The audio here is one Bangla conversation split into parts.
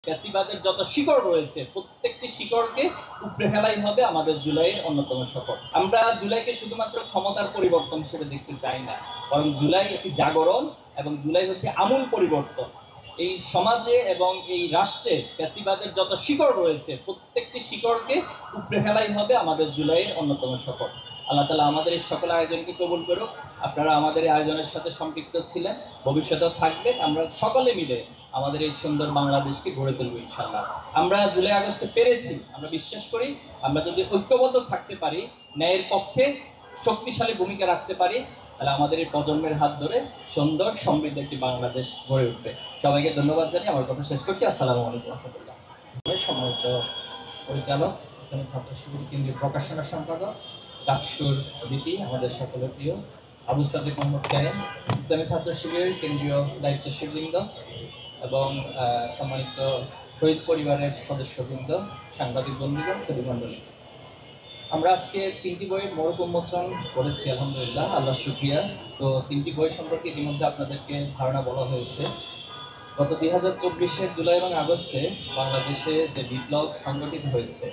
ফ্যাসিবাদের যত শিকড় রয়েছে প্রত্যেকটি শিকড়কে উপড়ে ফেলাই হবে আমাদের জুলাইয়ের অন্যতম শপথ। আমরা জুলাইকে শুধুমাত্র ক্ষমতার পরিবর্তন হিসেবে দেখতে চাই না, বরং জুলাই একটি জাগরণ এবং জুলাই হচ্ছে আমূল পরিবর্তন। এই সমাজে এবং এই রাষ্ট্রে ফ্যাসিবাদের যত শিকড় রয়েছে প্রত্যেকটি শিকড়কে উপড়ে ফেলাই হবে আমাদের জুলাইয়ের অন্যতম শপথ। আল্লাহ তাআলা আমাদের এই সকল আয়োজনকে কবুল করুক। আপনারা আমাদের এই আয়োজনের সাথে সম্পৃক্ত ছিলেন, ভবিষ্যতেও থাকবেন। আমরা সকলে মিলে আমাদের এই সুন্দর বাংলাদেশকে গড়ে তুলব ইনশাআল্লাহ। আমরা জুলাই আগস্টে পেরেছি, আমরা বিশ্বাস করি আমরা যদি ঐক্যবদ্ধ থাকতে পারি, ন্যায়ের পক্ষে শক্তিশালী ভূমিকা রাখতে পারি, তাহলে আমাদের এই প্রজন্মের হাত ধরে সুন্দর সমৃদ্ধ একটি বাংলাদেশ গড়ে উঠবে। সবাইকে ধন্যবাদ জানিয়ে আমার কথা শেষ করছি। আসসালামু আলাইকুম রহমতুল্লাহ। সম্মানিত পরিচালক, ইসলামী ছাত্র শিবির কেন্দ্রীয় প্রকাশনা সম্পাদক, ডাকসুর ভিপি, আমাদের সকলের প্রিয় আবু সাদেক মোহাম্মদ কায়েম, ইসলামী ছাত্র শিবিরের কেন্দ্রীয় দায়িত্বশীলবৃন্দ এবং সম্মানিত শহীদ পরিবারের সদস্যবৃন্দ, সাংবাদিক বন্ধুগণ, সুধীমণ্ডলী, আমরা আজকে 3টি বইয়ের মোড়ক উন্মোচন করেছি আলহামদুলিল্লাহ, আল্লাহ শুকরিয়া। তো 3টি বই সম্পর্কে ইতিমধ্যে আপনাদেরকে ধারণা বলা হয়েছে। গত 2024-এর জুলাই এবং আগস্টে বাংলাদেশে যে বিপ্লব সংগঠিত হয়েছে,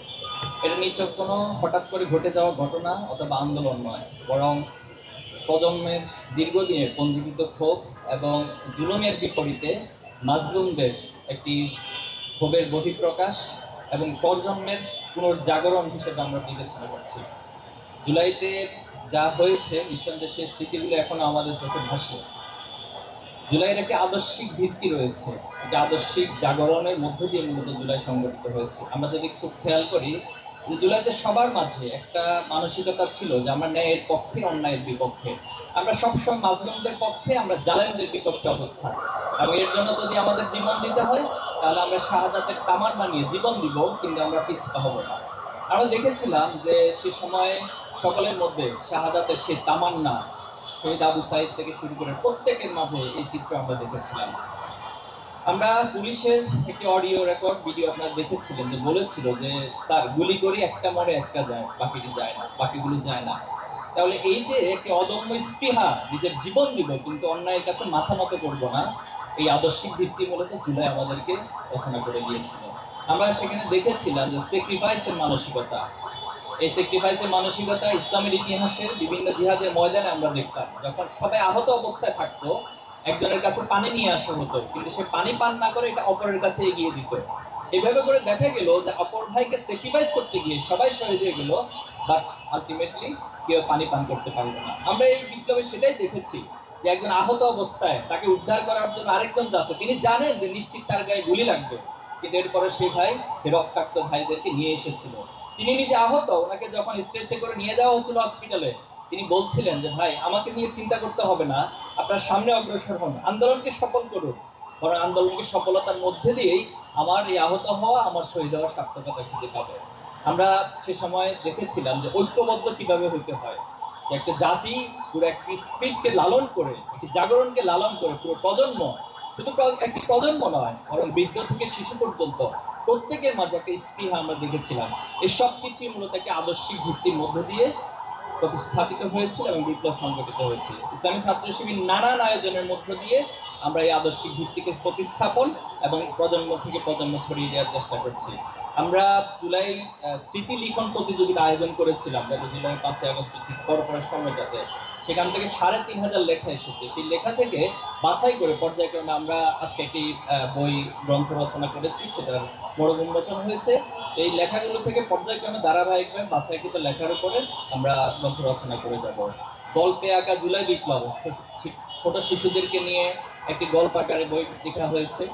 এটা নিছক কোনো হঠাৎ করে ঘটে যাওয়া ঘটনা অথবা আন্দোলন নয়, বরং প্রজন্মের দীর্ঘদিনের পঞ্জীকৃত ক্ষোভ এবং জুলুমের বিপরীতে মাজলুমদের একটি ক্ষোভের বহিঃপ্রকাশ এবং প্রজন্মের পুনর্জাগরণ হিসেবে আমরা বিবেচনা করছি। জুলাইতে যা হয়েছে নিঃসন্দেহে সেই স্মৃতিগুলো এখনো আমাদের চোখে ভাসে। জুলাইয়ের একটি আদর্শিক ভিত্তি রয়েছে, একটি আদর্শিক জাগরণের মধ্য দিয়ে মূলত জুলাই সংগঠিত হয়েছে। আমরা যদি খুব খেয়াল করি যে জুলাইতে সবার মাঝে একটা মানসিকতা ছিল যে আমরা ন্যায়ের পক্ষে, অন্যায়ের বিপক্ষে, আমরা সবসময় মাজলুমদের পক্ষে, আমরা জালেমদের বিপক্ষে অবস্থান, এবং এর জন্য যদি আমাদের জীবন দিতে হয় তাহলে আমরা শাহাদাতের তামান বানিয়ে জীবন দিব, কিন্তু আমরা পিছপা হব না। আমরা দেখেছিলাম যে সে সময় সকলের মধ্যে শাহাদাতের সেই তামান্না, শহীদ আবু সাইদ থেকে শুরু করে প্রত্যেকের মাঝে এই চিত্র আমরা দেখেছিলাম। আমরা পুলিশের একটি অডিও রেকর্ড ভিডিও আপনারা দেখেছিলেন যে বলেছিল যে স্যার গুলি করি, একটা মরে একটা যায়, বাকিটি যায় না, বাকিগুলি যায় না। তাহলে এই যে একটি অদম্য স্পৃহা, নিজের জীবন দিব কিন্তু অন্যায়ের কাছে মাথা নত করবো না, এই আদর্শিক ভিত্তি মূলত জুলাই আমাদেরকে রচনা করে দিয়েছিল। আমরা সেখানে দেখেছিলাম যে স্যাক্রিফাইসের মানসিকতা, এই স্যাক্রিফাইসের মানসিকতা ইসলামের ইতিহাসের বিভিন্ন জিহাদের ময়দানে আমরা দেখতাম। যখন সবাই আহত অবস্থায় থাকতো, একজনের কাছে পানি নিয়ে আসা হতো, কিন্তু সে পানি পান না করে এটা অপরের কাছে এগিয়ে দিত। এভাবে করে দেখা গেল যে অপর ভাইকে স্যাক্রিফাইস করতে গিয়ে সবাই শহীদ হয়ে গেল, বাট আলটিমেটলি কেউ পানি পান করতে পারলো না। আমরা এই বিপ্লবে সেটাই দেখেছি যে একজন আহত অবস্থায় তাকে উদ্ধার করার জন্য আরেকজন যাচ্ছে, তিনি জানেন যে নিশ্চিত তার গায়ে গুলি লাগবে, কিন্তু এরপরে সেই ভাই সে রক্তাক্ত ভাইদেরকে নিয়ে এসেছিল। তিনি নিজে আহত, ওনাকে যখন স্ট্রেচে করে নিয়ে যাওয়া হচ্ছিল হসপিটালে, তিনি বলছিলেন যে ভাই আমাকে নিয়ে চিন্তা করতে হবে না, আপনার সামনে অগ্রসর হন, আন্দোলনকে সফল করুন, বরং আন্দোলনকে সফলতার মধ্যে দিয়েই আমার এই আহত হওয়া, আমার শহীদ হওয়ার সার্থকতা খুঁজে পাবে। আমরা সে সময় দেখেছিলাম যে ঐক্যবদ্ধ কিভাবে হইতে হয়, যে একটা জাতি পুরো একটি স্পিডকে লালন করে, একটি জাগরণকে লালন করে পুরো প্রজন্ম, শুধু একটি প্রজন্ম নয় বরং বৃদ্ধ থেকে শিশু পর্যন্ত প্রত্যেকের মাঝে একটা স্পৃহা আমরা দেখেছিলাম। এই সব কিছুই মূলত একটা আদর্শিক ভিত্তির মধ্য দিয়ে প্রতিস্থাপিত হয়েছিল এবং বিপ্লব সংগঠিত হয়েছিল। ইসলামী ছাত্র শিবির নানান আয়োজনের মধ্য দিয়ে আমরা এই আদর্শিক ভিত্তিকে প্রতিস্থাপন এবং প্রজন্ম থেকে প্রজন্ম ছড়িয়ে দেওয়ার চেষ্টা করছি। আমরা জুলাই স্মৃতি লিখন প্রতিযোগিতা আয়োজন করেছিলাম গত জুলাই 5 আগস্ট ঠিক পরপরের সময়টাতে। সেখান থেকে 3500 লেখা এসেছে। সেই লেখা থেকে বাছাই করে পর্যায়ক্রমে আমরা আজকে একটি বই গ্রন্থ রচনা করেছি, সেটার বড় উন্মোচন হয়েছে। এই লেখাগুলো থেকে পর্যায়ক্রমে ধারাবাহিকভাবে বাছাইকৃত লেখার উপরে আমরা গ্রন্থ রচনা করে যাব। গল্পে আঁকা জুলাই বিপ্লব, ছোট শিশুদেরকে নিয়ে একটি গল্প আকারে বই লেখা হয়েছে।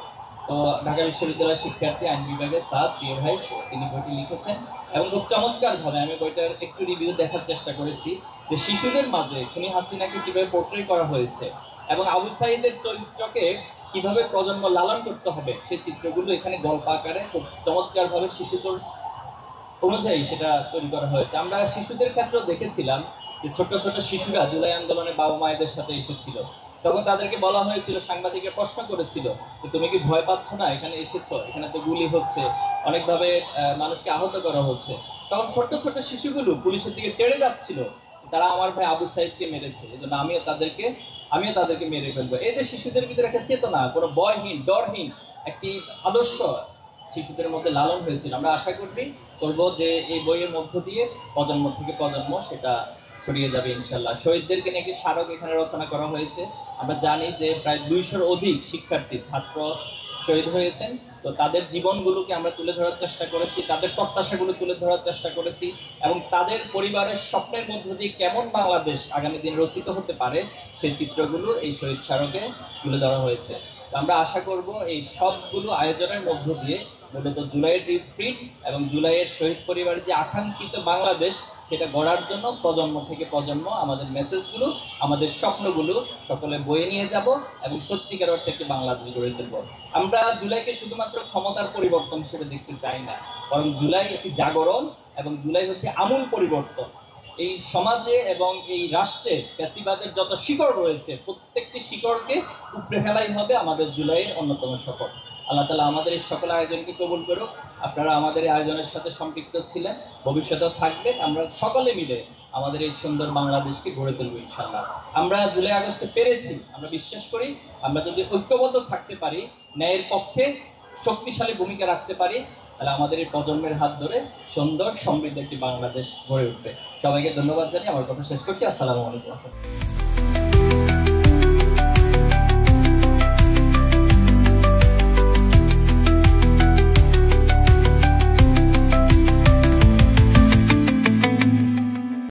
তো ঢাকা বিশ্ববিদ্যালয়ের শিক্ষার্থী, আইন বিভাগের সাদ প্রিয় ভাই, তিনি বইটি লিখেছেন এবং খুব চমৎকারভাবে আমি বইটার একটু রিভিউ দেখার চেষ্টা করেছি যে শিশুদের মাঝে খুনি হাসিনাকে কীভাবে পোর্ট্রে করা হয়েছে এবং আবু সাইদের চরিত্রকে কিভাবে প্রজন্ম লালন করতে হবে, সেই চিত্রগুলো এখানে গল্প আকারে খুব চমৎকারভাবে শিশুদের অনুযায়ী সেটা তৈরি করা হয়েছে। আমরা শিশুদের ক্ষেত্রেও দেখেছিলাম যে ছোট ছোট শিশুরা জুলাই আন্দোলনে বাবা মায়েদের সাথে এসেছিল। তখন তাদেরকে বলা হয়েছিল, সাংবাদিকের প্রশ্ন করেছিল যে তুমি কি ভয় পাচ্ছ না, এখানে এসেছো, এখানে তো গুলি হচ্ছে, অনেকভাবে মানুষকে আহত করা হচ্ছে। তখন ছোট্ট ছোট্ট শিশুগুলো পুলিশের দিকে তেড়ে যাচ্ছিল, তারা আমার ভাই আবু সাইদকে মেরেছে, এই জন্য আমিও তাদেরকে মেরে ফেলবো। এই যে শিশুদের ভিতরে একটা চেতনা, কোনো ভয়হীন, ডরহীন একটি আদর্শ শিশুদের মধ্যে লালন হয়েছিল। আমরা আশা করব যে এই বইয়ের মধ্য দিয়ে প্রজন্ম থেকে প্রজন্ম সেটা ছড়িয়ে যাবে ইনশাল্লাহ। শহীদদেরকে নিয়ে একটি স্মারক এখানে রচনা করা হয়েছে। আমরা জানি যে প্রায় 200-র অধিক শিক্ষার্থী ছাত্র শহীদ হয়েছেন। তো তাদের জীবনগুলোকে আমরা তুলে ধরার চেষ্টা করেছি, তাদের প্রত্যাশাগুলো তুলে ধরার চেষ্টা করেছি, এবং তাদের পরিবারের স্বপ্নের মধ্য দিয়ে কেমন বাংলাদেশ আগামী দিনে রচিত হতে পারে সেই চিত্রগুলো এই শহীদ স্মারকে তুলে ধরা হয়েছে। তো আমরা আশা করব এই সবগুলো আয়োজনের মধ্য দিয়ে মূলত জুলাইয়ের যে স্পিরিট এবং জুলাইয়ের শহীদ পরিবারের যে আকাঙ্ক্ষিত বাংলাদেশ সেটা গড়ার জন্য প্রজন্ম থেকে প্রজন্ম আমাদের মেসেজগুলো, আমাদের স্বপ্নগুলো সকলে বয়ে নিয়ে যাব এবং সত্যিকার অর্থে একটি বাংলাদেশ গড়ে তুলব। আমরা জুলাইকে শুধুমাত্র ক্ষমতার পরিবর্তন হিসেবে দেখতে চাই না, বরং জুলাই একটি জাগরণ এবং জুলাই হচ্ছে আমূল পরিবর্তন। এই সমাজে এবং এই রাষ্ট্রে ফ্যাসিবাদের যত শিকড় রয়েছে প্রত্যেকটি শিকড়কে উপড়ে ফেলাই হবে আমাদের জুলাইয়ের অন্যতম সফর। আল্লাহ তাআলা আমাদের এই সকল আয়োজনকে কবুল করুক। আপনারা আমাদের এই আয়োজনের সাথে সম্পৃক্ত ছিলেন, ভবিষ্যতেও থাকবেন। আমরা সকলে মিলে আমাদের এই সুন্দর বাংলাদেশকে গড়ে তুলব ইনশাআল্লাহ। আমরা জুলাই আগস্টে পেরেছি, আমরা বিশ্বাস করি আমরা যদি ঐক্যবদ্ধ থাকতে পারি, ন্যায়ের পক্ষে শক্তিশালী ভূমিকা রাখতে পারি, তাহলে আমাদের এই প্রজন্মের হাত ধরে সুন্দর সমৃদ্ধ একটি বাংলাদেশ গড়ে উঠবে। সবাইকে ধন্যবাদ জানিয়ে আমার কথা শেষ করছি। আসসালামু আলাইকুম।